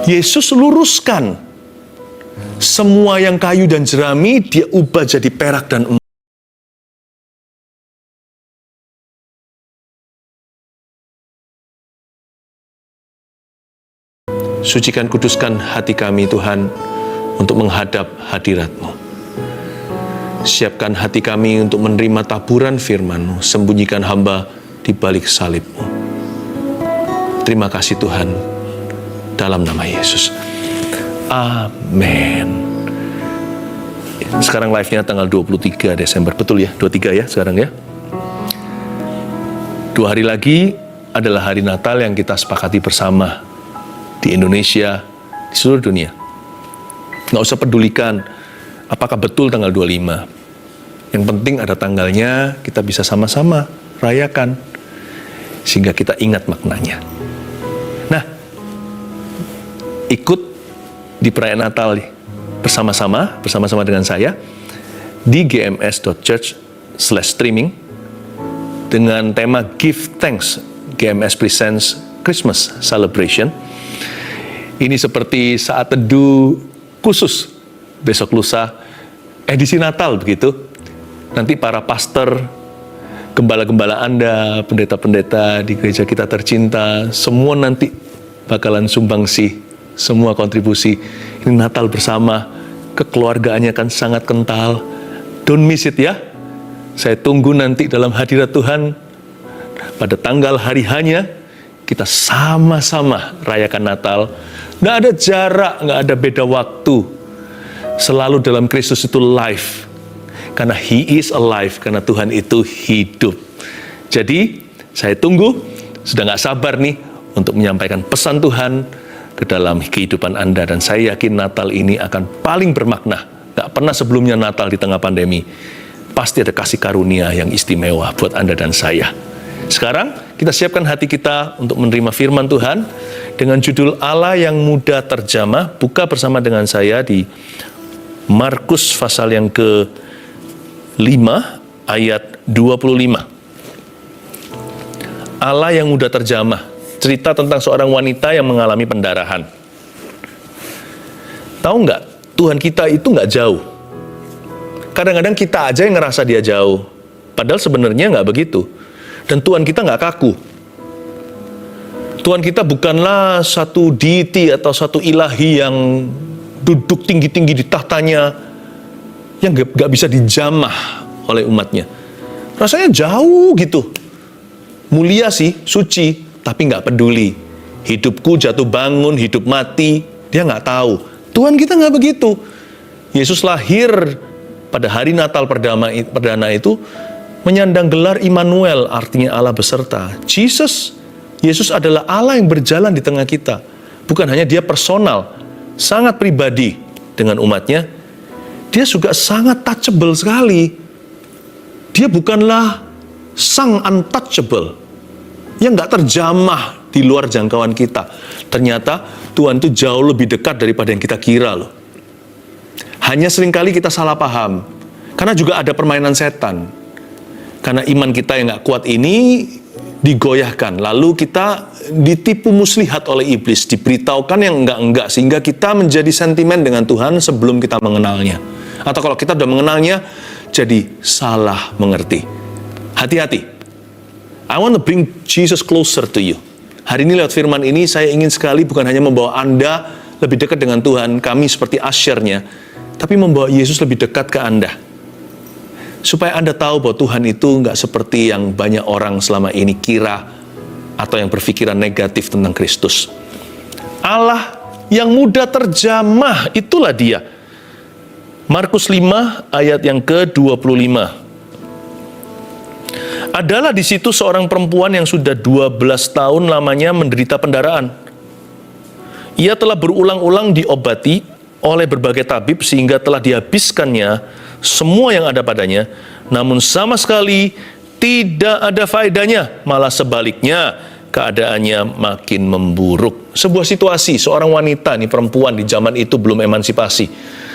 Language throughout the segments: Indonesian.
Yesus luruskan. Semua yang kayu dan jerami, dia ubah jadi perak dan emas. Sucikan, kuduskan hati kami, Tuhan, untuk menghadap hadirat-Mu. Siapkan hati kami untuk menerima taburan firman-Mu. Sembunyikan hamba di balik salib-Mu. Terima kasih Tuhan, dalam nama Yesus. Amin. Sekarang live-nya tanggal 23 Desember. Betul ya? 23 ya sekarang ya? 2 hari lagi adalah hari Natal yang kita sepakati bersama di Indonesia, di seluruh dunia. Nggak usah pedulikan apakah betul tanggal 25. Yang penting ada tanggalnya, kita bisa sama-sama rayakan, sehingga kita ingat maknanya. Nah, ikut di perayaan Natal bersama-sama dengan saya di gms.church/streaming dengan tema Give Thanks, GMS Presents Christmas Celebration. Ini seperti saat teduh khusus besok lusa, edisi Natal begitu. Nanti para pastor, gembala-gembala Anda, pendeta-pendeta di gereja kita tercinta, semua nanti bakalan sumbangsi semua kontribusi. Ini Natal bersama, kekeluargaannya akan sangat kental. Don't miss it ya. Saya tunggu nanti dalam hadirat Tuhan pada tanggal hari hanya kita sama-sama rayakan Natal. Nggak ada jarak, nggak ada beda waktu. Selalu dalam Kristus itu life. Karena He is alive, karena Tuhan itu hidup. Jadi, saya tunggu, sudah nggak sabar nih untuk menyampaikan pesan Tuhan ke dalam kehidupan Anda. Dan saya yakin Natal ini akan paling bermakna. Nggak pernah sebelumnya Natal di tengah pandemi. Pasti ada kasih karunia yang istimewa buat Anda dan saya. Sekarang kita siapkan hati kita untuk menerima firman Tuhan dengan judul Allah yang mudah terjamah. Buka bersama dengan saya di Markus pasal yang ke-5 ayat 25. Allah yang mudah terjamah. Cerita tentang seorang wanita yang mengalami pendarahan. Tahu nggak, Tuhan kita itu nggak jauh. Kadang-kadang kita aja yang ngerasa dia jauh. Padahal sebenarnya nggak begitu. Dan Tuhan kita nggak kaku. Tuhan kita bukanlah satu deity atau satu ilahi yang duduk tinggi-tinggi di tahtanya, yang nggak bisa dijamah oleh umatnya. Rasanya jauh gitu. Mulia sih, suci, tapi nggak peduli. Hidupku jatuh bangun, hidup mati, dia nggak tahu. Tuhan kita nggak begitu. Yesus lahir pada hari Natal perdana itu menyandang gelar Immanuel, artinya Allah beserta. Yesus adalah Allah yang berjalan di tengah kita. Bukan hanya dia personal, sangat pribadi dengan umatnya. Dia juga sangat touchable sekali. Dia bukanlah sang untouchable, yang nggak terjamah di luar jangkauan kita. Ternyata Tuhan itu jauh lebih dekat daripada yang kita kira loh. Hanya seringkali kita salah paham, karena juga ada permainan setan. Karena iman kita yang nggak kuat ini digoyahkan, lalu kita ditipu muslihat oleh iblis, diberitahukan yang enggak-enggak, sehingga kita menjadi sentimen dengan Tuhan sebelum kita mengenalnya. Atau kalau kita sudah mengenalnya, jadi salah mengerti. Hati-hati. I want to bring Jesus closer to you. Hari ini lewat firman ini, saya ingin sekali bukan hanya membawa Anda lebih dekat dengan Tuhan, kami seperti usher-nya, tapi membawa Yesus lebih dekat ke Anda. Supaya Anda tahu bahwa Tuhan itu nggak seperti yang banyak orang selama ini kira atau yang berpikiran negatif tentang Kristus. Allah yang mudah terjamah, itulah dia. Markus 5 ayat yang ke-25. Adalah di situ seorang perempuan yang sudah 12 tahun lamanya menderita pendarahan. Ia telah berulang-ulang diobati oleh berbagai tabib sehingga telah dihabiskannya semua yang ada padanya, namun sama sekali tidak ada faedahnya, malah sebaliknya keadaannya makin memburuk. Sebuah situasi, seorang wanita, nih perempuan di zaman itu belum emansipasi.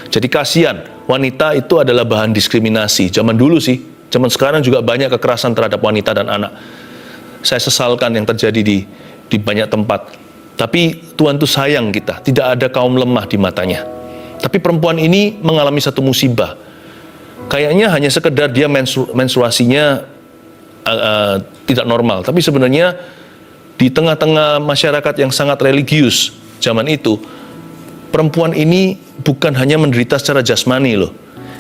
Jadi kasihan, wanita itu adalah bahan diskriminasi. Zaman dulu sih, zaman sekarang juga banyak kekerasan terhadap wanita dan anak. Saya sesalkan yang terjadi di banyak tempat. Tapi Tuhan tuh sayang kita, tidak ada kaum lemah di matanya. Tapi perempuan ini mengalami satu musibah. Kayaknya hanya sekedar dia menstruasinya tidak normal. Tapi sebenarnya di tengah-tengah masyarakat yang sangat religius zaman itu, perempuan ini bukan hanya menderita secara jasmani loh.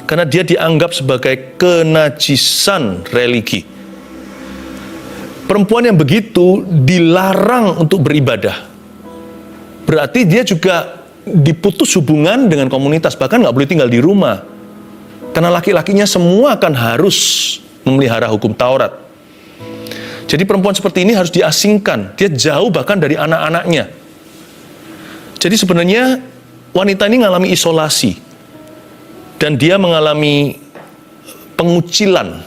Karena dia dianggap sebagai kenajisan religi. Perempuan yang begitu dilarang untuk beribadah. Berarti dia juga diputus hubungan dengan komunitas, bahkan nggak boleh tinggal di rumah. Karena laki-lakinya semua akan harus memelihara hukum Taurat. Jadi perempuan seperti ini harus diasingkan, dia jauh bahkan dari anak-anaknya. Jadi sebenarnya wanita ini mengalami isolasi, dan dia mengalami pengucilan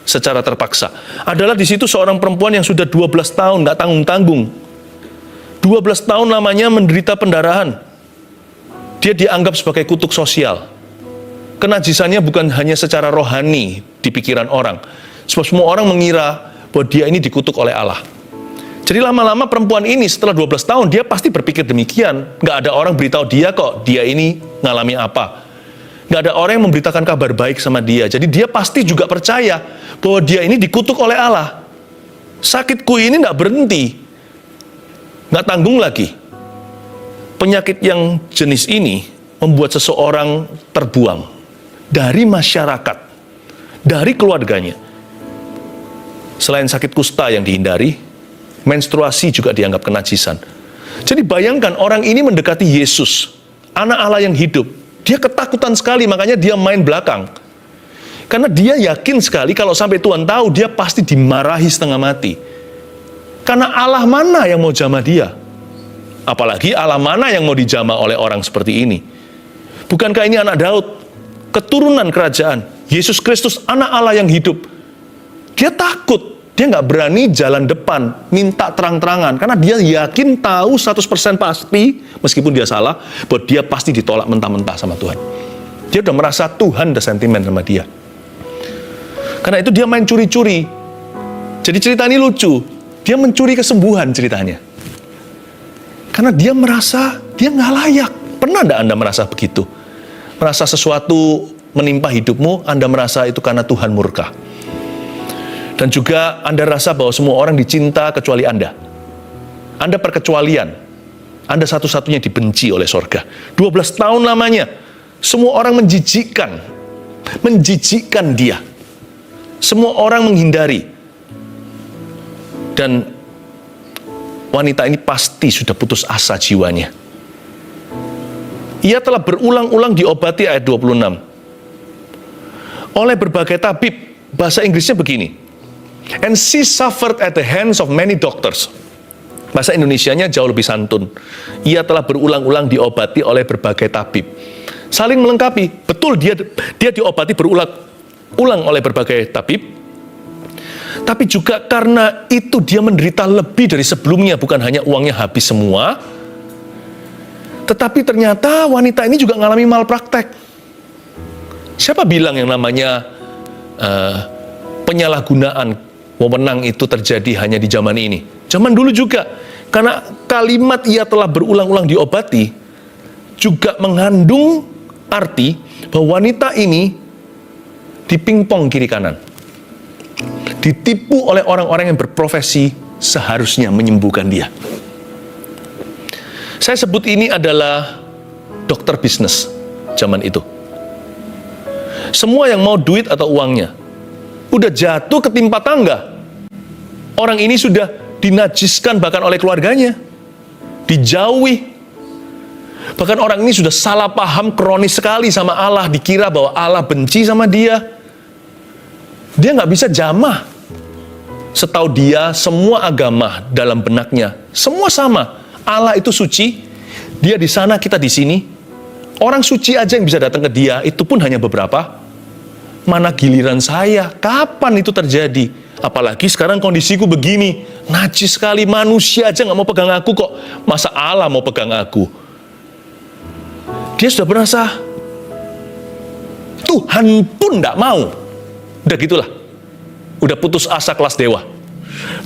secara terpaksa. Adalah di situ seorang perempuan yang sudah 12 tahun, nggak tanggung-tanggung. 12 tahun lamanya menderita pendarahan. Dia dianggap sebagai kutuk sosial. Kenajisannya bukan hanya secara rohani di pikiran orang. Sebab semua orang mengira bahwa dia ini dikutuk oleh Allah. Jadi lama-lama perempuan ini setelah 12 tahun, dia pasti berpikir demikian. Nggak ada orang beritahu dia kok, dia ini ngalami apa. Nggak ada orang yang memberitakan kabar baik sama dia. Jadi dia pasti juga percaya bahwa dia ini dikutuk oleh Allah. Sakitku ini nggak berhenti. Nggak tanggung lagi. Penyakit yang jenis ini membuat seseorang terbuang dari masyarakat, dari keluarganya. Selain sakit kusta yang dihindari, menstruasi juga dianggap kenajisan. Jadi bayangkan orang ini mendekati Yesus, anak Allah yang hidup. Dia ketakutan sekali, makanya dia main belakang. Karena dia yakin sekali kalau sampai Tuhan tahu, dia pasti dimarahi setengah mati. Karena Allah mana yang mau jamah dia? Apalagi Allah mana yang mau dijamah oleh orang seperti ini? Bukankah ini anak Daud? Keturunan kerajaan. Yesus Kristus anak Allah yang hidup. Dia takut. Dia nggak berani jalan depan, minta terang-terangan. Karena dia yakin tahu 100% pasti, meskipun dia salah, bahwa dia pasti ditolak mentah-mentah sama Tuhan. Dia udah merasa Tuhan udah sentimen sama dia. Karena itu dia main curi-curi. Jadi cerita ini lucu. Dia mencuri kesembuhan ceritanya. Karena dia merasa dia nggak layak. Pernah nggak Anda merasa begitu? Merasa sesuatu menimpa hidupmu, Anda merasa itu karena Tuhan murka. Dan juga Anda rasa bahwa semua orang dicinta kecuali Anda. Anda perkecualian. Anda satu-satunya dibenci oleh sorga. 12 tahun lamanya, semua orang menjijikkan. Menjijikkan dia. Semua orang menghindari. Dan wanita ini pasti sudah putus asa jiwanya. Ia telah berulang-ulang diobati, ayat 26. Oleh berbagai tabib, bahasa Inggrisnya begini. And she suffered at the hands of many doctors. Bahasa Indonesianya jauh lebih santun. Ia telah berulang-ulang diobati oleh berbagai tabib. Saling melengkapi. Betul, dia diobati berulang-ulang oleh berbagai tabib. Tapi juga karena itu dia menderita lebih dari sebelumnya, bukan hanya uangnya habis semua, tetapi ternyata wanita ini juga mengalami malpraktek. Siapa bilang yang namanya penyalahgunaan wewenang itu terjadi hanya di zaman ini? Zaman dulu juga, karena kalimat ia telah berulang-ulang diobati juga mengandung arti bahwa wanita ini dipingpong kiri kanan. Ditipu oleh orang-orang yang berprofesi seharusnya menyembuhkan dia. Saya sebut ini adalah dokter bisnis zaman itu. Semua yang mau duit atau uangnya udah jatuh ketimpa tangga. Orang ini sudah dinajiskan bahkan oleh keluarganya, dijauhi. Bahkan orang ini sudah salah paham kronis sekali sama Allah, dikira bahwa Allah benci sama dia. Dia nggak bisa jamah. Setahu dia, semua agama dalam benaknya, semua sama. Allah itu suci, dia di sana, kita di sini. Orang suci aja yang bisa datang ke dia, itu pun hanya beberapa. Mana giliran saya? Kapan itu terjadi? Apalagi sekarang kondisiku begini, najis sekali, manusia aja nggak mau pegang aku kok. Masa Allah mau pegang aku? Dia sudah merasa, Tuhan pun nggak mau. Udah gitulah. Udah putus asa kelas dewa.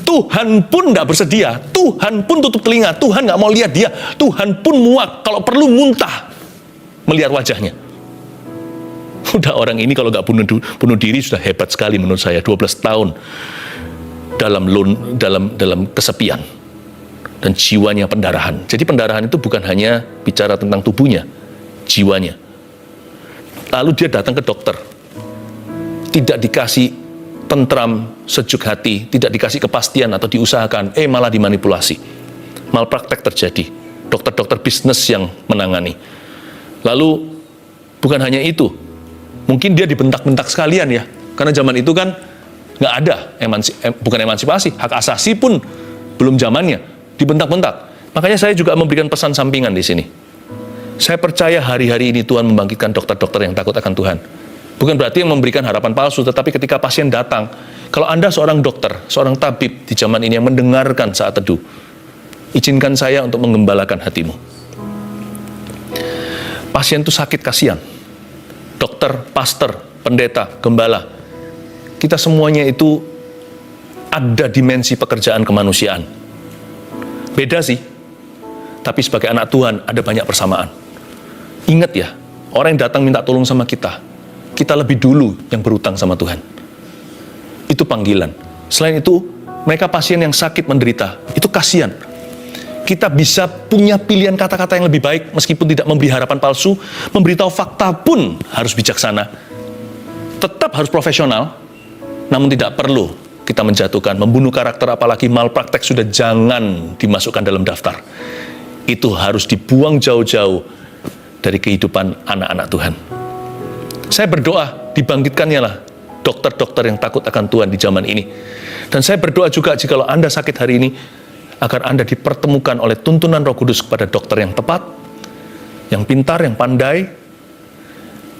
Tuhan pun tidak bersedia, Tuhan pun tutup telinga, Tuhan nggak mau lihat dia, Tuhan pun muak, kalau perlu muntah melihat wajahnya. Udah orang ini kalau nggak bunuh diri sudah hebat sekali menurut saya. 12 tahun dalam kesepian dan jiwanya pendarahan. Jadi pendarahan itu bukan hanya bicara tentang tubuhnya, jiwanya. Lalu dia datang ke dokter, tidak dikasih tentram, sejuk hati, tidak dikasih kepastian atau diusahakan, malah dimanipulasi. Malpraktek terjadi. Dokter-dokter bisnis yang menangani. Lalu bukan hanya itu, mungkin dia dibentak-bentak sekalian ya, karena zaman itu kan nggak ada bukan emansipasi, hak asasi pun belum zamannya, dibentak-bentak. Makanya saya juga memberikan pesan sampingan di sini. Saya percaya hari-hari ini Tuhan membangkitkan dokter-dokter yang takut akan Tuhan. Bukan berarti yang memberikan harapan palsu, tetapi ketika pasien datang, kalau Anda seorang dokter, seorang tabib di zaman ini yang mendengarkan saat teduh, izinkan saya untuk menggembalakan hatimu. Pasien itu sakit, kasihan. Dokter, pastor, pendeta, gembala, kita semuanya itu ada dimensi pekerjaan kemanusiaan. Beda sih, tapi sebagai anak Tuhan ada banyak persamaan. Ingat ya, orang yang datang minta tolong sama kita lebih dulu yang berutang sama Tuhan. Itu panggilan. Selain itu, mereka pasien yang sakit menderita, itu kasihan. Kita bisa punya pilihan kata-kata yang lebih baik, meskipun tidak memberi harapan palsu, memberitahu fakta pun harus bijaksana. Tetap harus profesional, namun tidak perlu kita menjatuhkan, membunuh karakter, apalagi malpraktek sudah jangan dimasukkan dalam daftar. Itu harus dibuang jauh-jauh dari kehidupan anak-anak Tuhan. Saya berdoa, dibangkitkannya lah dokter-dokter yang takut akan Tuhan di zaman ini. Dan saya berdoa juga jikalau Anda sakit hari ini, agar Anda dipertemukan oleh tuntunan Roh Kudus kepada dokter yang tepat, yang pintar, yang pandai,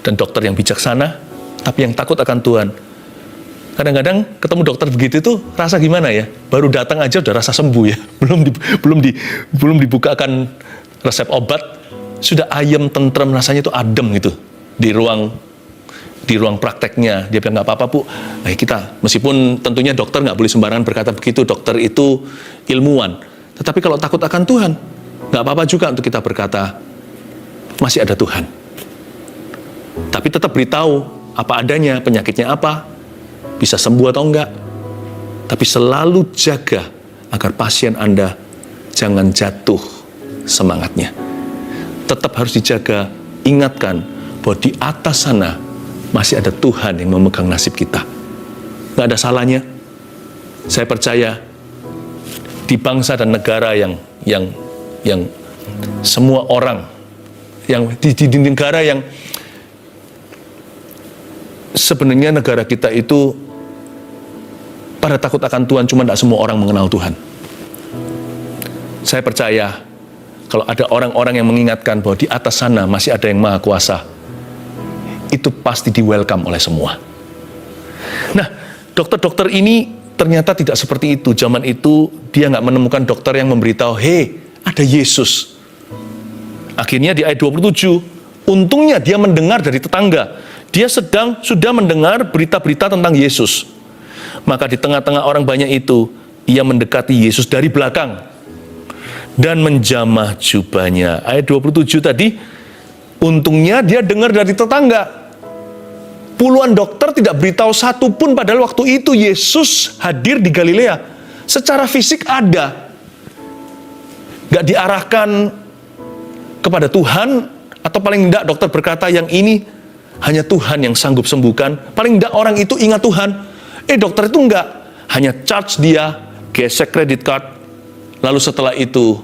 dan dokter yang bijaksana, tapi yang takut akan Tuhan. Kadang-kadang ketemu dokter begitu tuh rasa gimana ya? Baru datang aja udah rasa sembuh ya. Belum dibukakan resep obat, sudah ayem, tentrem, rasanya itu adem gitu di ruang prakteknya. Dia bilang, nggak apa-apa Bu, kita, meskipun tentunya dokter nggak boleh sembarangan berkata begitu, dokter itu ilmuwan, tetapi kalau takut akan Tuhan, nggak apa-apa juga untuk kita berkata masih ada Tuhan. Tapi tetap beritahu apa adanya, penyakitnya apa, bisa sembuh atau enggak. Tapi selalu jaga agar pasien Anda jangan jatuh semangatnya. Tetap harus dijaga, ingatkan bahwa di atas sana masih ada Tuhan yang memegang nasib kita. Nggak ada salahnya. Saya percaya di bangsa dan negara yang semua orang, yang di negara yang sebenarnya negara kita itu pada takut akan Tuhan, cuma tidak semua orang mengenal Tuhan. Saya percaya kalau ada orang-orang yang mengingatkan bahwa di atas sana masih ada yang maha kuasa, itu pasti di-welcome oleh semua. Nah, dokter-dokter ini ternyata tidak seperti itu. Zaman itu dia nggak menemukan dokter yang memberitahu, ada Yesus. Akhirnya di ayat 27, untungnya dia mendengar dari tetangga. Dia sudah mendengar berita-berita tentang Yesus. Maka di tengah-tengah orang banyak itu, ia mendekati Yesus dari belakang dan menjamah jubahnya. Ayat 27 tadi, untungnya dia dengar dari tetangga. Puluhan dokter tidak beritahu satu pun, padahal waktu itu Yesus hadir di Galilea. Secara fisik ada. Gak diarahkan kepada Tuhan, atau paling tidak dokter berkata yang ini hanya Tuhan yang sanggup sembuhkan. Paling tidak orang itu ingat Tuhan. Dokter itu enggak. Hanya charge dia, gesek kredit card. Lalu setelah itu,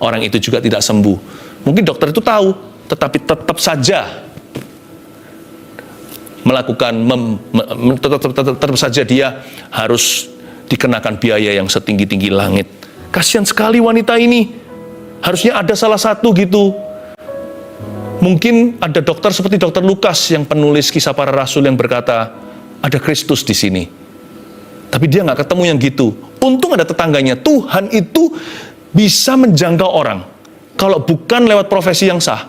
orang itu juga tidak sembuh. Mungkin dokter itu tahu, tetapi tetap saja melakukan, tetap saja dia harus dikenakan biaya yang setinggi-tinggi langit. Kasihan sekali wanita ini. Harusnya ada salah satu gitu. Mungkin ada dokter seperti dokter Lukas yang penulis Kisah Para Rasul yang berkata, ada Kristus di sini. Tapi dia nggak ketemu yang gitu. Untung ada tetangganya. Tuhan itu bisa menjangkau orang. Kalau bukan lewat profesi yang sah,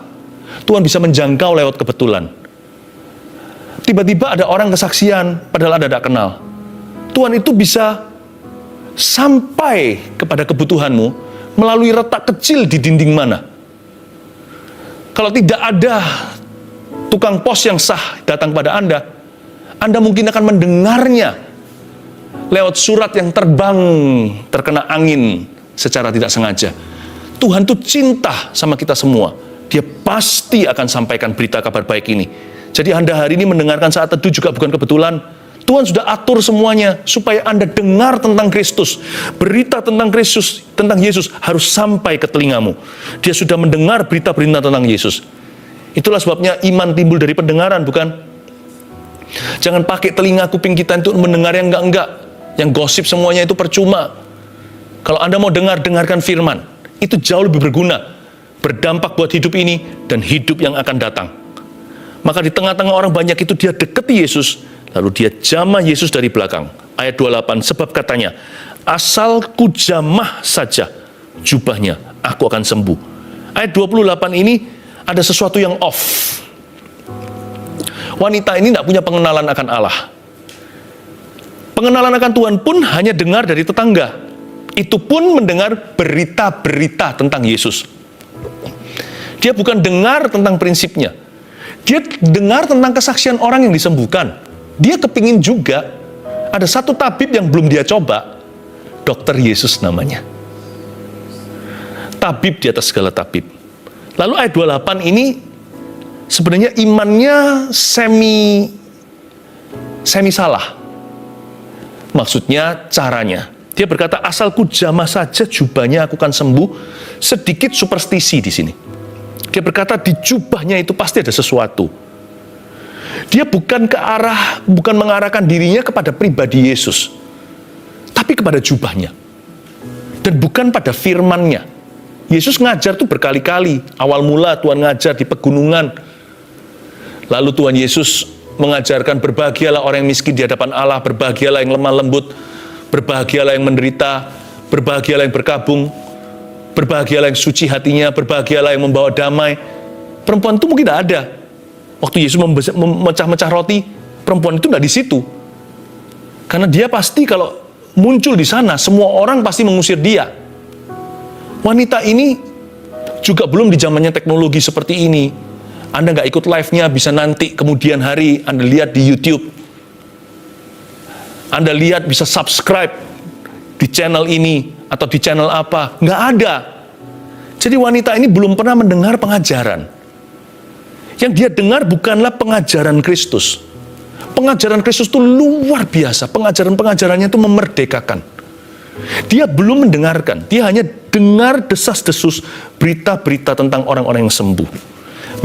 Tuhan bisa menjangkau lewat kebetulan. Tiba-tiba ada orang kesaksian, padahal Anda tidak kenal. Tuhan itu bisa sampai kepada kebutuhanmu melalui retak kecil di dinding mana. Kalau tidak ada tukang pos yang sah datang pada Anda mungkin akan mendengarnya lewat surat yang terbang terkena angin secara tidak sengaja. Tuhan tuh cinta sama kita semua. Dia pasti akan sampaikan berita kabar baik ini. Jadi Anda hari ini mendengarkan saat teduh juga bukan kebetulan. Tuhan sudah atur semuanya supaya Anda dengar tentang Kristus. Berita tentang Kristus, tentang Yesus harus sampai ke telingamu. Dia sudah mendengar berita-berita tentang Yesus. Itulah sebabnya iman timbul dari pendengaran, bukan? Jangan pakai telinga kuping kita untuk mendengar yang enggak-enggak. Yang gosip semuanya itu percuma. Kalau Anda mau dengarkan firman, itu jauh lebih berguna, berdampak buat hidup ini dan hidup yang akan datang. Maka di tengah-tengah orang banyak itu dia dekati Yesus, lalu dia jamah Yesus dari belakang. Ayat 28, sebab katanya, asal ku jamah saja jubahnya, aku akan sembuh. Ayat 28 ini ada sesuatu yang off. Wanita ini tidak punya pengenalan akan Allah. Pengenalan akan Tuhan pun hanya dengar dari tetangga. Itu pun mendengar berita-berita tentang Yesus. Dia bukan dengar tentang prinsipnya. Dia dengar tentang kesaksian orang yang disembuhkan. Dia kepingin juga ada satu tabib yang belum dia coba. Dokter Yesus namanya. Tabib di atas segala tabib. Lalu ayat 28 ini sebenarnya imannya semi salah. Maksudnya caranya. Dia berkata, asal ku jamah saja jubahnya aku akan sembuh. Sedikit superstisi di sini. Dia berkata di jubahnya itu pasti ada sesuatu. Dia bukan mengarahkan dirinya kepada pribadi Yesus, tapi kepada jubahnya. Dan bukan pada firman-Nya. Yesus ngajar tuh berkali-kali. Awal mula Tuhan ngajar di pegunungan. Lalu Tuhan Yesus mengajarkan berbahagialah orang yang miskin di hadapan Allah, berbahagialah yang lemah lembut, berbahagialah yang menderita, berbahagialah yang berkabung, berbahagialah yang suci hatinya, berbahagialah yang membawa damai. Perempuan itu mungkin tidak ada. Waktu Yesus memecah-mecah roti, perempuan itu tidak di situ. Karena dia pasti kalau muncul di sana, semua orang pasti mengusir dia. Wanita ini juga belum di zamannya teknologi seperti ini. Anda nggak ikut live-nya, bisa nanti kemudian hari Anda lihat di YouTube. Anda lihat bisa subscribe di channel ini atau di channel apa. Nggak ada. Jadi wanita ini belum pernah mendengar pengajaran. Yang dia dengar bukanlah pengajaran Kristus. Pengajaran Kristus itu luar biasa. Pengajaran-pengajarannya itu memerdekakan. Dia belum mendengarkan. Dia hanya dengar desas-desus berita-berita tentang orang-orang yang sembuh.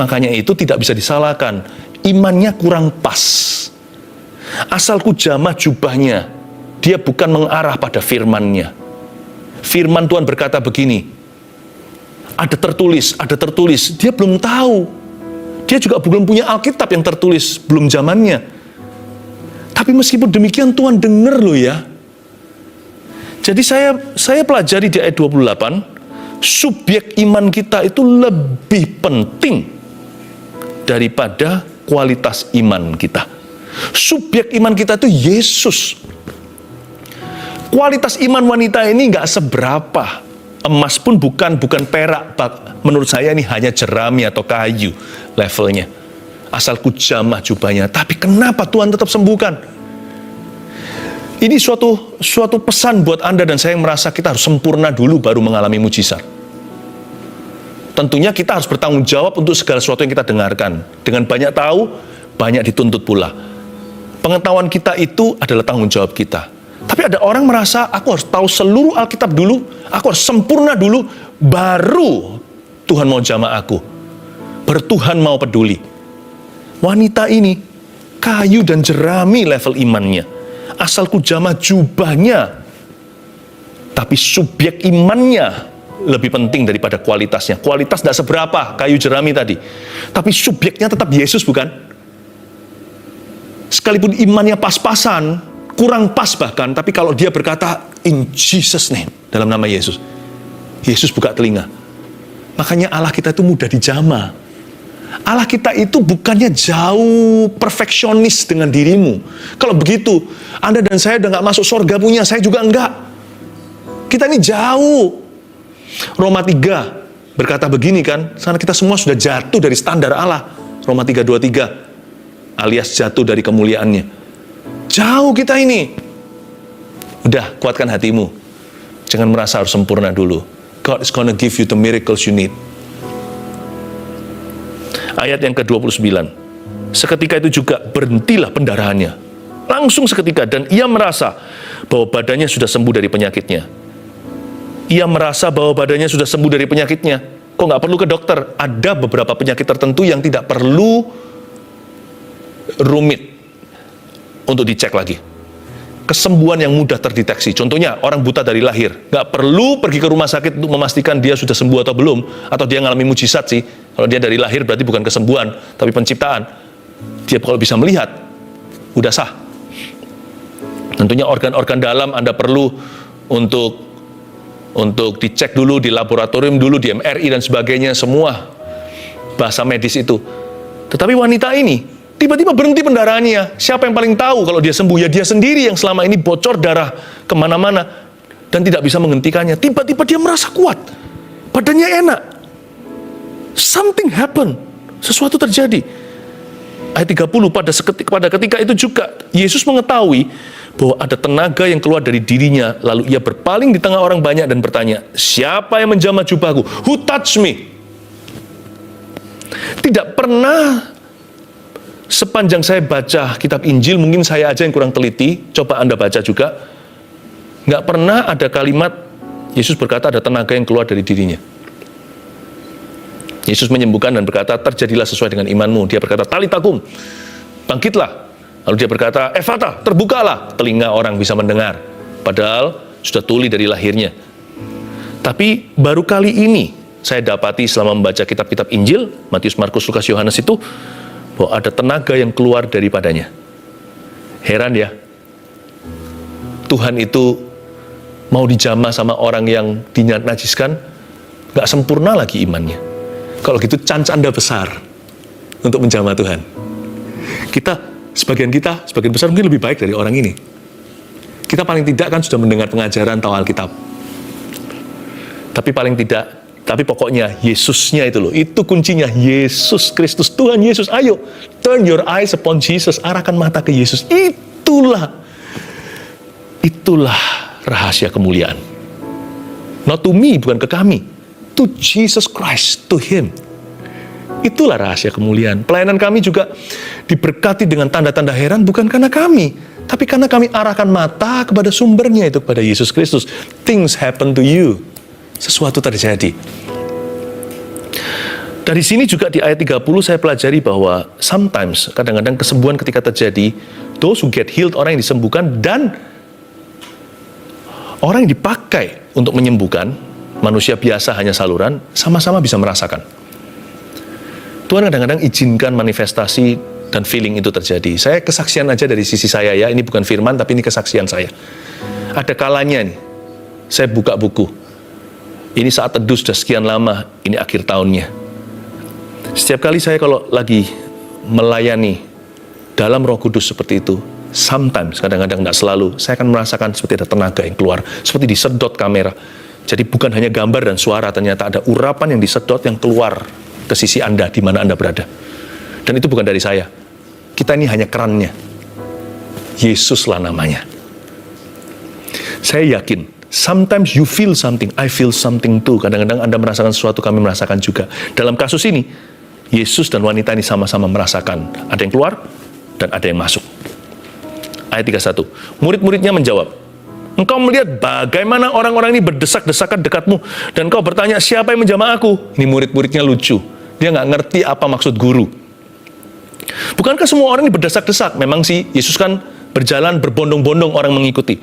Makanya itu tidak bisa disalahkan. Imannya kurang pas. Asal ku jamah jubahnya, dia bukan mengarah pada firman-Nya. Firman Tuhan berkata begini, ada tertulis, dia belum tahu. Dia juga belum punya Alkitab yang tertulis, belum zamannya. Tapi meskipun demikian Tuhan dengar loh ya. Jadi saya pelajari di ayat 28, subjek iman kita itu lebih penting daripada kualitas iman kita. Subjek iman kita itu Yesus. Kualitas iman wanita ini nggak seberapa. Emas pun bukan perak. Menurut saya ini hanya jerami atau kayu levelnya. Asal ku jamah jubahnya. Tapi kenapa Tuhan tetap sembuhkan? Ini suatu pesan buat Anda dan saya yang merasa kita harus sempurna dulu baru mengalami mujizat. Tentunya kita harus bertanggung jawab untuk segala sesuatu yang kita dengarkan. Dengan banyak tahu, banyak dituntut pula. Pengetahuan kita itu adalah tanggung jawab kita. Tapi ada orang merasa, aku harus tahu seluruh Alkitab dulu, aku harus sempurna dulu, baru Tuhan mau jamah aku. Baru Tuhan mau peduli. Wanita ini, kayu dan jerami level imannya. Asal ku jamah jubahnya. Tapi subjek imannya lebih penting daripada kualitasnya. Kualitas tidak seberapa, kayu jerami tadi. Tapi subjeknya tetap Yesus, bukan? Sekalipun imannya pas-pasan, kurang pas bahkan, tapi kalau dia berkata, in Jesus name, dalam nama Yesus, Yesus buka telinga. Makanya Allah kita itu mudah dijamah. Allah kita itu bukannya jauh perfeksionis dengan dirimu. Kalau begitu, Anda dan saya udah gak masuk surga punya, saya juga enggak. Kita ini jauh. Roma 3 berkata begini kan, karena kita semua sudah jatuh dari standar Allah. Roma 3:23, alias jatuh dari kemuliaannya. Jauh kita ini. Udah, kuatkan hatimu. Jangan merasa harus sempurna dulu. God is gonna give you the miracles you need. Ayat yang ke-29. Seketika itu juga berhentilah pendarahannya. Langsung seketika, dan ia merasa bahwa badannya sudah sembuh dari penyakitnya. Ia merasa bahwa badannya sudah sembuh dari penyakitnya. Kok nggak perlu ke dokter? Ada beberapa penyakit tertentu yang tidak perlu rumit untuk dicek lagi. Kesembuhan yang mudah terdeteksi. Contohnya, orang buta dari lahir. Nggak perlu pergi ke rumah sakit untuk memastikan dia sudah sembuh atau belum. Atau dia ngalami mujizat sih. Kalau dia dari lahir berarti bukan kesembuhan, tapi penciptaan. Dia kalau bisa melihat, udah sah. Tentunya organ-organ dalam Anda perlu untuk dicek dulu di laboratorium dulu, di MRI dan sebagainya, semua bahasa medis itu. Tetapi wanita ini tiba-tiba berhenti pendarahannya. Siapa yang paling tahu kalau dia sembuh? Ya dia sendiri yang selama ini bocor darah kemana-mana dan tidak bisa menghentikannya. Tiba-tiba dia merasa kuat, badannya enak. Something happen, sesuatu terjadi. Ayat 30, pada ketika itu juga Yesus mengetahui bahwa ada tenaga yang keluar dari dirinya, lalu ia berpaling di tengah orang banyak dan bertanya, siapa yang menjamah jubahku? Who touched me? Tidak pernah sepanjang saya baca kitab Injil, mungkin saya aja yang kurang teliti, coba Anda baca juga, nggak pernah ada kalimat Yesus berkata ada tenaga yang keluar dari dirinya. Yesus menyembuhkan dan berkata, terjadilah sesuai dengan imanmu. Dia berkata, talitakum, bangkitlah. Lalu dia berkata, Efata, terbukalah. Telinga orang bisa mendengar. Padahal sudah tuli dari lahirnya. Tapi baru kali ini saya dapati selama membaca kitab-kitab Injil, Matius, Markus, Lukas, Yohanes itu, bahwa ada tenaga yang keluar daripadanya. Heran ya. Tuhan itu mau dijamah sama orang yang dinajiskan, gak sempurna lagi imannya. Kalau gitu chance Anda besar untuk menjamah Tuhan. Sebagian besar mungkin lebih baik dari orang ini. Kita paling tidak kan sudah mendengar pengajaran tahu Alkitab. Tapi pokoknya Yesusnya itu loh, itu kuncinya. Yesus Kristus, Tuhan Yesus, ayo turn your eyes upon Jesus, arahkan mata ke Yesus. Itulah rahasia kemuliaan. Not to me, bukan ke kami, to Jesus Christ, to Him. Itulah rahasia kemuliaan. Pelayanan kami juga diberkati dengan tanda-tanda heran, bukan karena kami, tapi karena kami arahkan mata kepada sumbernya, itu kepada Yesus Kristus. Things happen to you. Sesuatu terjadi. Dari sini juga di ayat 30 saya pelajari bahwa sometimes, kadang-kadang kesembuhan ketika terjadi, those who get healed, orang yang disembuhkan, dan orang yang dipakai untuk menyembuhkan, manusia biasa hanya saluran, sama-sama bisa merasakan. Tuhan kadang-kadang izinkan manifestasi dan feeling itu terjadi. Saya kesaksian aja dari sisi saya ya, ini bukan firman tapi ini kesaksian saya. Ada kalanya nih, saya buka buku. Ini saat teduh sudah sekian lama, ini akhir tahunnya. Setiap kali saya kalau lagi melayani dalam Roh Kudus seperti itu, sometimes, kadang-kadang tidak selalu, saya akan merasakan seperti ada tenaga yang keluar, seperti disedot kamera. Jadi bukan hanya gambar dan suara, ternyata ada urapan yang disedot yang keluar ke sisi Anda, di mana Anda berada. Dan itu bukan dari saya. Kita ini hanya kerannya. Yesuslah namanya. Saya yakin, sometimes you feel something, I feel something too. Kadang-kadang Anda merasakan sesuatu, kami merasakan juga. Dalam kasus ini, Yesus dan wanita ini sama-sama merasakan. Ada yang keluar, dan ada yang masuk. Ayat 31. Murid-muridnya menjawab, engkau melihat bagaimana orang-orang ini berdesak-desakan dekatmu, dan kau bertanya, siapa yang menjamah aku? Ini murid-muridnya lucu. Dia nggak ngerti apa maksud guru. Bukankah semua orang ini berdesak-desak? Memang sih, Yesus kan berjalan berbondong-bondong orang mengikuti.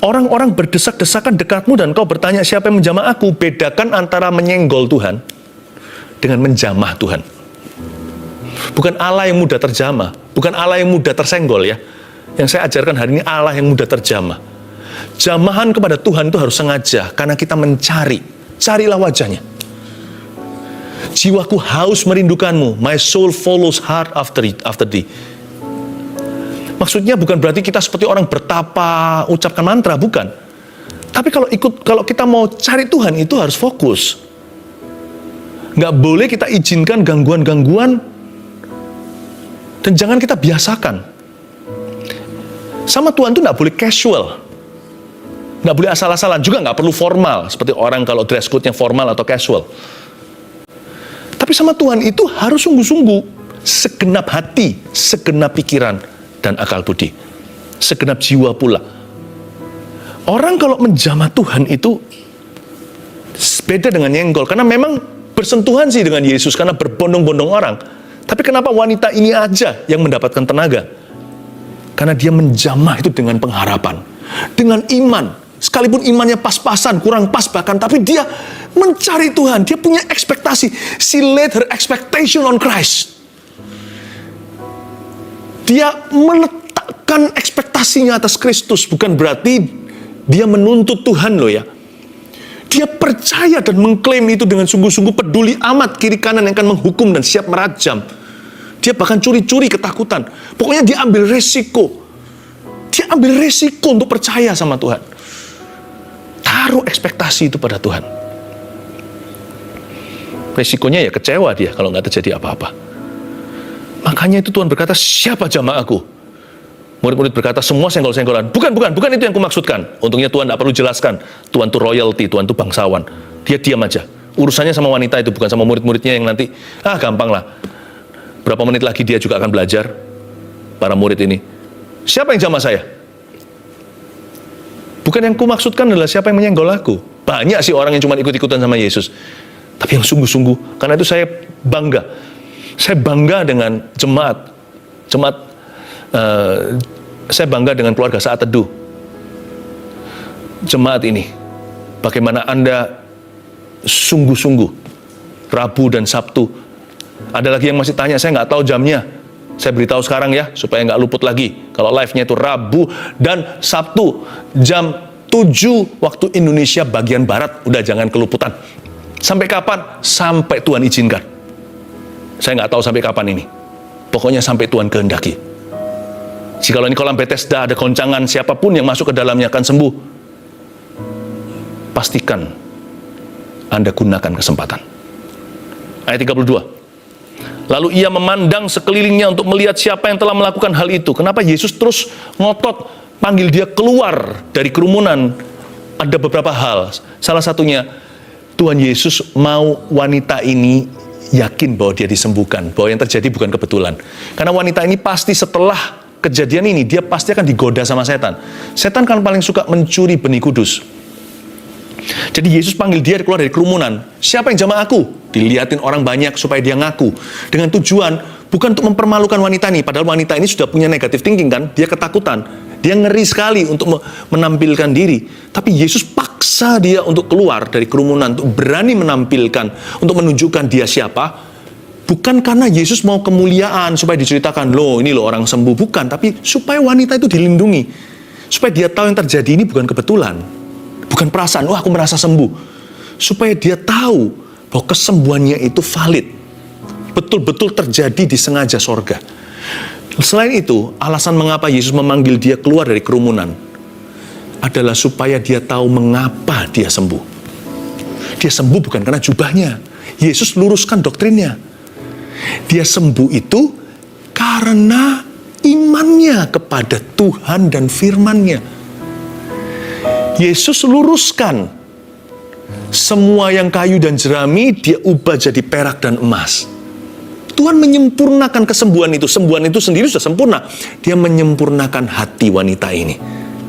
Orang-orang berdesak-desakan dekatmu dan kau bertanya siapa yang menjamah aku. Bedakan antara menyenggol Tuhan dengan menjamah Tuhan. Bukan Allah yang mudah terjamah, bukan Allah yang mudah tersenggol ya. Yang saya ajarkan hari ini Allah yang mudah terjamah. Jamahan kepada Tuhan itu harus sengaja, karena kita carilah wajahnya. Jiwaku haus merindukanmu, my soul follows hard after thee. Maksudnya bukan berarti kita seperti orang bertapa, ucapkan mantra, bukan. Tapi kalau kita mau cari Tuhan itu harus fokus. Nggak boleh kita izinkan gangguan-gangguan, dan jangan kita biasakan. Sama Tuhan itu nggak boleh casual, nggak boleh asal-asalan, juga nggak perlu formal seperti orang kalau dress code-nya formal atau casual. Tapi sama Tuhan itu harus sungguh-sungguh, segenap hati, segenap pikiran dan akal budi, segenap jiwa pula. Orang kalau menjamah Tuhan itu beda dengan nyenggol, karena memang bersentuhan sih dengan Yesus karena berbondong-bondong orang. Tapi kenapa wanita ini aja yang mendapatkan tenaga? Karena dia menjamah itu dengan pengharapan, dengan iman. Sekalipun imannya pas-pasan, kurang pas bahkan, tapi dia mencari Tuhan, dia punya ekspektasi. She laid her expectation on Christ. Dia meletakkan ekspektasinya atas Kristus, bukan berarti dia menuntut Tuhan loh ya. Dia percaya dan mengklaim itu dengan sungguh-sungguh, peduli amat kiri kanan yang akan menghukum dan siap merajam. Dia bahkan curi-curi ketakutan. Pokoknya dia ambil resiko. Dia ambil resiko untuk percaya sama Tuhan. Taruh ekspektasi itu pada Tuhan. Resikonya ya kecewa dia kalau nggak terjadi apa-apa. Makanya itu Tuhan berkata, siapa jamaahku? Murid-murid berkata, semua senggol-senggolan. Bukan itu yang kumaksudkan. Untungnya Tuhan tidak perlu jelaskan. Tuhan itu royalty, Tuhan itu bangsawan. Dia diam aja. Urusannya sama wanita itu, bukan sama murid-muridnya yang nanti, gampang lah. Berapa menit lagi dia juga akan belajar, para murid ini. Siapa yang jamah saya? Bukan yang kumaksudkan adalah siapa yang menyenggol aku. Banyak sih orang yang cuma ikut-ikutan sama Yesus. Tapi yang sungguh-sungguh, karena itu saya bangga. Saya bangga dengan jemaat. Saya bangga dengan keluarga Saat Teduh. Jemaat ini, bagaimana Anda sungguh-sungguh Rabu dan Sabtu. Ada lagi yang masih tanya, saya nggak tahu jamnya. Saya beritahu sekarang ya, supaya nggak luput lagi. Kalau live-nya itu Rabu dan Sabtu, jam 7 waktu Indonesia bagian Barat. Udah jangan keluputan. Sampai kapan? Sampai Tuhan izinkan. Saya nggak tahu sampai kapan ini. Pokoknya sampai Tuhan kehendaki. Jikalau ini kolam Bethesda, ada goncangan, siapapun yang masuk ke dalamnya akan sembuh. Pastikan Anda gunakan kesempatan. Ayat 32. Lalu ia memandang sekelilingnya untuk melihat siapa yang telah melakukan hal itu. Kenapa Yesus terus ngotot panggil dia keluar dari kerumunan? Ada beberapa hal. Salah satunya, Tuhan Yesus mau wanita ini yakin bahwa dia disembuhkan, bahwa yang terjadi bukan kebetulan. Karena wanita ini pasti setelah kejadian ini, dia pasti akan digoda sama setan. Setan kan paling suka mencuri benih kudus. Jadi Yesus panggil dia keluar dari kerumunan. Siapa yang jamah aku? Dilihatin orang banyak supaya dia ngaku. Dengan tujuan, bukan untuk mempermalukan wanita ini. Padahal wanita ini sudah punya negative thinking kan. Dia ketakutan. Dia ngeri sekali untuk menampilkan diri. Tapi Yesus paksa dia untuk keluar dari kerumunan, untuk berani menampilkan, untuk menunjukkan dia siapa. Bukan karena Yesus mau kemuliaan, supaya diceritakan, loh ini loh orang sembuh. Bukan, tapi supaya wanita itu dilindungi. Supaya dia tahu yang terjadi ini bukan kebetulan. Bukan perasaan, aku merasa sembuh. Supaya dia tahu bahwa kesembuhannya itu valid. Betul-betul terjadi disengaja sorga. Selain itu, alasan mengapa Yesus memanggil dia keluar dari kerumunan adalah supaya dia tahu mengapa dia sembuh. Dia sembuh bukan karena jubahnya. Yesus luruskan doktrinnya. Dia sembuh itu karena imannya kepada Tuhan dan firman-Nya. Yesus luruskan semua yang kayu dan jerami, dia ubah jadi perak dan emas. Tuhan menyempurnakan kesembuhan itu. Sembuhan itu sendiri sudah sempurna. Dia menyempurnakan hati wanita ini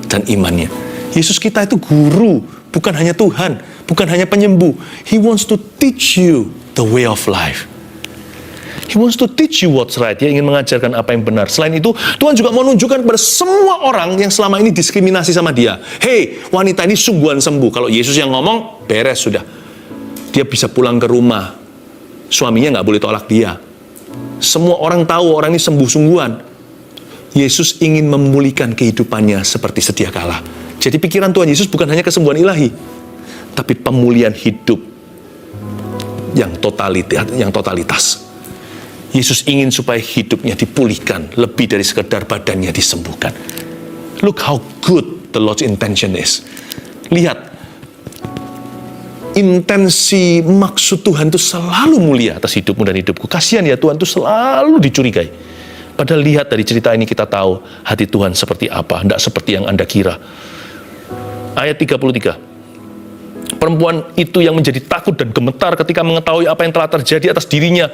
dan imannya. Yesus kita itu guru, bukan hanya Tuhan, bukan hanya penyembuh. He wants to teach you the way of life. He wants to teach you what's right. Dia ingin mengajarkan apa yang benar. Selain itu, Tuhan juga mau menunjukkan kepada semua orang yang selama ini diskriminasi sama dia. Hey, wanita ini sungguhan sembuh. Kalau Yesus yang ngomong, beres sudah. Dia bisa pulang ke rumah. Suaminya nggak boleh tolak dia. Semua orang tahu orang ini sembuh-sungguhan. Yesus ingin memulihkan kehidupannya seperti sedia kala. Jadi pikiran Tuhan Yesus bukan hanya kesembuhan ilahi, tapi pemulihan hidup yang totalitas. Yesus ingin supaya hidupnya dipulihkan lebih dari sekedar badannya disembuhkan. Look how good the Lord's intention is. Lihat, intensi maksud Tuhan itu selalu mulia atas hidupmu dan hidupku. Kasihan ya, Tuhan itu selalu dicurigai. Padahal lihat dari cerita ini kita tahu hati Tuhan seperti apa, tidak seperti yang Anda kira. Ayat 33. Perempuan itu yang menjadi takut dan gemetar ketika mengetahui apa yang telah terjadi atas dirinya,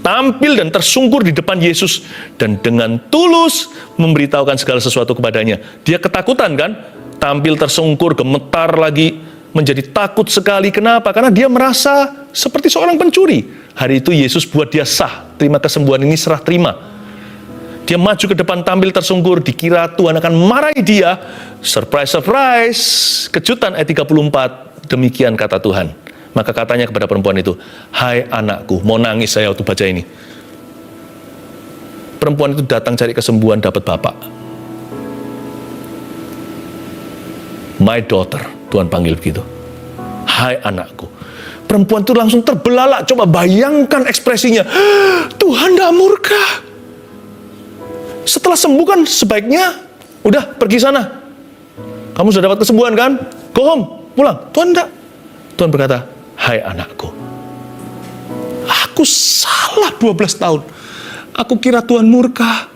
tampil dan tersungkur di depan Yesus dan dengan tulus memberitahukan segala sesuatu kepadanya. Dia ketakutan kan? Tampil tersungkur, gemetar lagi, menjadi takut sekali. Kenapa? Karena dia merasa seperti seorang pencuri. Hari itu Yesus buat dia sah, terima kesembuhan ini, serah terima. Dia maju ke depan tampil tersungkur, dikira Tuhan akan marahi dia. Surprise, surprise. Kejutan ayat 34, demikian kata Tuhan. Maka katanya kepada perempuan itu, hai anakku, mau nangis saya waktu baca ini. Perempuan itu datang cari kesembuhan, dapat bapak. My daughter, Tuhan panggil begitu. Hai anakku. Perempuan itu langsung terbelalak, coba bayangkan ekspresinya. Tuhan gak murka. Setelah sembuh kan sebaiknya, udah pergi sana. Kamu sudah dapat kesembuhan kan? Go home, pulang. Tuhan enggak. Tuhan berkata, hai anakku. Aku salah 12 tahun. Aku kira Tuhan murka.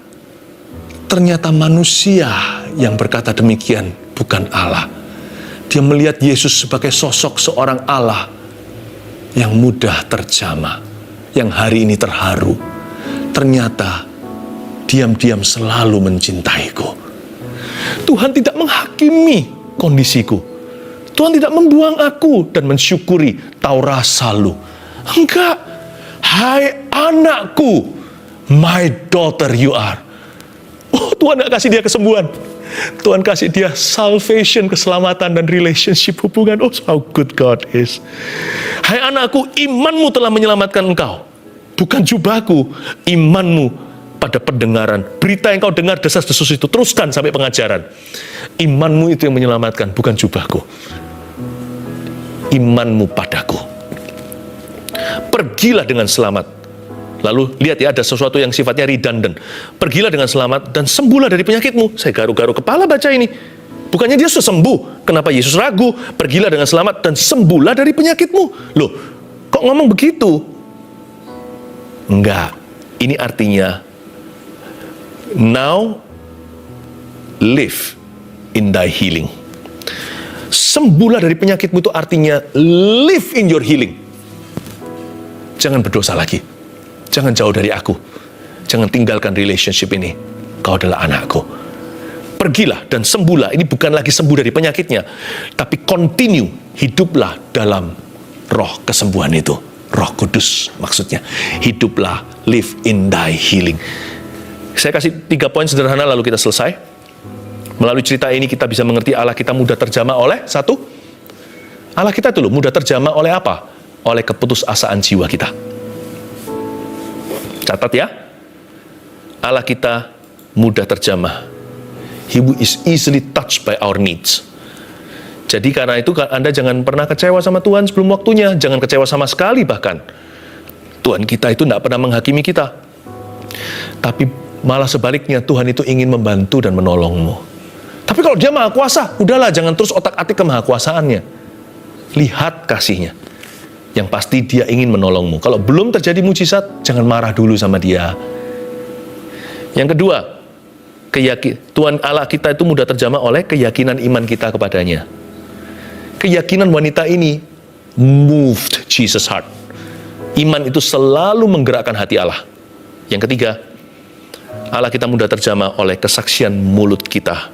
Ternyata manusia yang berkata demikian, bukan Allah. Dia melihat Yesus sebagai sosok seorang Allah yang mudah terjamah, yang hari ini terharu. Ternyata diam-diam selalu mencintaiku. Tuhan tidak menghakimi kondisiku. Tuhan tidak membuang aku dan mensyukuri tahu rasa lu. Enggak. Hai anakku, my daughter you are. Oh, Tuhan gak kasih dia kesembuhan. Tuhan kasih dia salvation, keselamatan, dan relationship, hubungan. Oh, how good God is. Hai anakku, imanmu telah menyelamatkan engkau. Bukan jubahku, imanmu pada pendengaran. Berita yang kau dengar, desas-desus itu, teruskan sampai pengajaran. Imanmu itu yang menyelamatkan, bukan jubahku. Imanmu padaku. Pergilah dengan selamat. Lalu lihat ya, ada sesuatu yang sifatnya redundant. Pergilah dengan selamat dan sembuhlah dari penyakitmu. Saya garu-garu kepala baca ini. Bukannya dia sudah sembuh. Kenapa Yesus ragu? Pergilah dengan selamat dan sembuhlah dari penyakitmu. Loh, kok ngomong begitu? Enggak. Ini artinya, now live in thy healing. Sembuhlah dari penyakitmu itu artinya live in your healing. Jangan berdosa lagi. Jangan jauh dari aku. Jangan tinggalkan relationship ini. Kau adalah anakku. Pergilah dan sembuhlah. Ini bukan lagi sembuh dari penyakitnya, tapi continue, hiduplah dalam roh kesembuhan itu. Roh Kudus maksudnya. Hiduplah, live in thy healing. Saya kasih 3 poin sederhana lalu kita selesai. Melalui cerita ini kita bisa mengerti Allah kita mudah terjamah oleh, 1, Allah kita itu loh mudah terjamah oleh apa? Oleh keputusasaan jiwa kita. Catat ya, Allah kita mudah terjamah. He is easily touched by our needs. Jadi karena itu Anda jangan pernah kecewa sama Tuhan sebelum waktunya. Jangan kecewa sama sekali bahkan. Tuhan kita itu tidak pernah menghakimi kita. Tapi malah sebaliknya, Tuhan itu ingin membantu dan menolongmu. Tapi kalau dia maha kuasa, udahlah jangan terus otak-atik kemahakuasaannya. Lihat kasihnya. Yang pasti dia ingin menolongmu. Kalau belum terjadi mujizat, jangan marah dulu sama dia. Yang kedua, Tuhan Allah kita itu mudah terjamah oleh keyakinan iman kita kepadanya. Keyakinan wanita ini moved Jesus' heart. Iman itu selalu menggerakkan hati Allah. Yang ketiga, Allah kita mudah terjamah oleh kesaksian mulut kita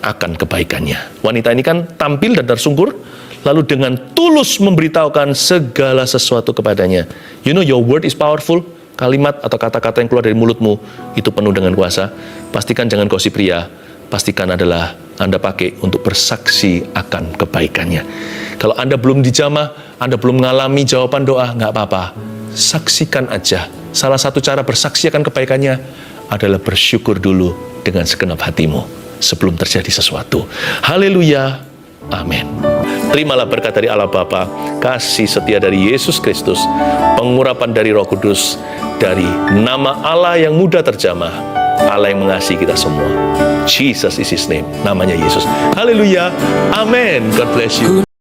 akan kebaikannya. Wanita ini kan tampil dan tersungkur, lalu dengan tulus memberitahukan segala sesuatu kepadanya. You know your word is powerful. Kalimat atau kata-kata yang keluar dari mulutmu itu penuh dengan kuasa. Pastikan jangan gosip ria. Pastikan adalah Anda pakai untuk bersaksi akan kebaikannya. Kalau Anda belum dijamah, Anda belum mengalami jawaban doa, nggak apa-apa. Saksikan aja. Salah satu cara bersaksi akan kebaikannya adalah bersyukur dulu dengan segenap hatimu sebelum terjadi sesuatu. Haleluya. Amin. Terimalah berkat dari Allah Bapa, kasih setia dari Yesus Kristus, pengurapan dari Roh Kudus, dari nama Allah yang mudah terjamah, Allah yang mengasihi kita semua. Jesus is His name. Namanya Yesus. Haleluya. Amen. God bless you.